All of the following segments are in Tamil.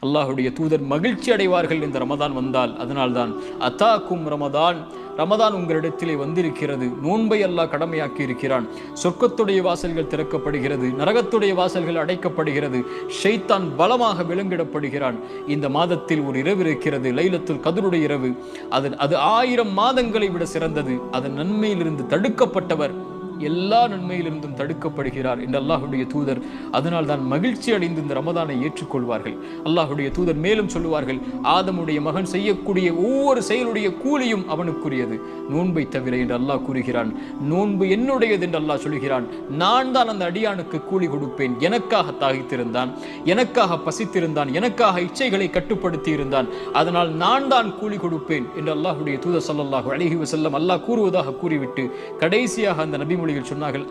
அல்லாஹுடைய தூதர் மகிழ்ச்சி அடைவார்கள் இந்த ரமதான் வந்தால். அதனால்தான் அத்தாக்கும் ரமதான், ரமதான் உங்களிடத்திலே வந்திருக்கிறது, நோன்பை அல்லாஹ் கடமையாக்கி இருக்கிறான், சொர்க்கத்துடைய வாசல்கள் திறக்கப்படுகிறது, நரகத்துடைய வாசல்கள் அடைக்கப்படுகிறது, ஷைத்தான் பலமாக விலங்கிடப்படுகிறான். இந்த மாதத்தில் ஒரு இரவு இருக்கிறது, லைலத்துல் கத்ருடைய இரவு. அது 1000 மாதங்களை விட சிறந்தது. அதன் நன்மையிலிருந்து தடுக்கப்பட்டவர் எல்லா நன்மையிலிருந்தும் தடுக்கப்படுகிறார் என்று அல்லாஹுடைய தூதர். அதனால் தான் மகிழ்ச்சி அடைந்து இந்த ரமதானை ஏற்றுக்கொள்வார்கள். அல்லாஹுடைய தூதர் மேலும் சொல்லுவார்கள், ஆதமுடைய மகன் செய்யக்கூடிய ஒவ்வொரு செயலுடைய கூலியும் அவனுக்குரியது, நோன்பை தவிர என்று அல்லாஹ் கூறுகிறான். நோன்பு என்னுடையது என்று அல்லாஹ் சொல்கிறான். நான் தான் அந்த அடியானுக்கு கூலி கொடுப்பேன். எனக்காக தாகித்திருந்தான், எனக்காக பசித்திருந்தான், எனக்காக இச்சைகளை கட்டுப்படுத்தி இருந்தான், அதனால் நான் தான் கூலி கொடுப்பேன் என்று அல்லாஹுடைய தூதர் ஸல்லல்லாஹு அலைஹி வஸல்லம் அல்லாஹ் கூறுவதாக கூறிவிட்டு கடைசியாக அந்த நபி சொன்னார்கள்,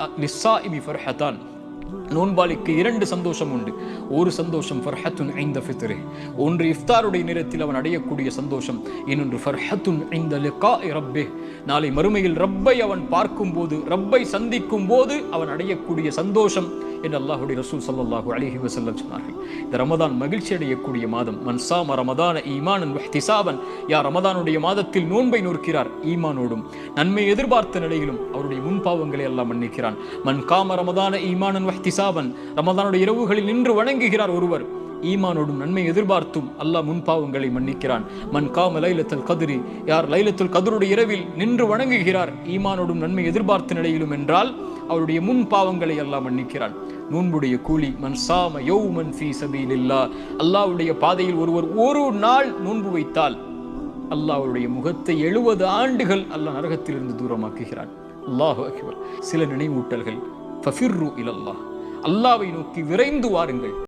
நோன்பாளிக்கு 2 சந்தோஷம் உண்டு. ஒரு சந்தோஷம் ஃபர்ஹத்துன் இன்த ஃபித்ரிஹ், ஒன்று இஃப்தாருடைய நேரத்தில் அவன் அடையக்கூடிய சந்தோஷம், இன்னொன்று ஃபர்ஹத்துன் இன்த லிகாஇ ரப்பிஹ், நாளை மறுமையில் ரப்பை அவன் பார்க்கும் போது, ரப்பை சந்திக்கும் போது அவன் அடையக்கூடிய சந்தோஷம் என்று அல்லாஹுடைய ரசூல் ஸல்லல்லாஹு அலைஹி வஸல்லம் சொன்னார்கள். இந்த ரமதான் மகிழ்ச்சி அடையக்கூடிய மாதம். மன் ஸாம ரமதான ஈமானன் வஹ்திசாபன், யார் ரமதானுடைய மாதத்தில் நோன்பை நோக்கிறார் ஈமானோடும் நன்மை எதிர்பார்த்த நிலையிலும் அவருடைய முன்பாவங்களை எல்லாம் மன்னிக்கிறான். மன் காம ரமதான ஈமானன் வஹ்திசாபன், ரமதானுடைய இரவுகளில் நின்று வணங்குகிறார் ஒருவர், ஈமானோடும் நன்மை எதிர்பார்த்தும் அல்லாஹ் முன்பாவங்களை மன்னிக்கிறான். மன் காம லைலத்துல் கத்ரி, யார் லைலத்துல் கத்ருடைய இரவில் நின்று வணங்குகிறார் ஈமானோடும் நன்மை எதிர்பார்த்த நிலையிலும் என்றால் அவருடைய முன் பாவங்களை அல்லாஹ் மன்னிக்கிறான். நோன்புடைய கூலி, மன் ஸாம யௌமன் ஃபீ ஸபீலில்லாஹ், அல்லாஹ்வுடைய பாதையில் ஒருவர் ஒரு நாள் நோன்பு வைத்தால் அல்லாஹ்வுடைய முகத்தை 70 ஆண்டுகள் அல்லாஹ் நரகத்திலிருந்து தூரமாக்குகிறான். அல்லாஹு அக்பர். சில நினைவூட்டல்கள், ஃபஃபிர்ரு இலல்லாஹ், அல்லாஹ்வை நோக்கி விரைந்து வாருங்கள்.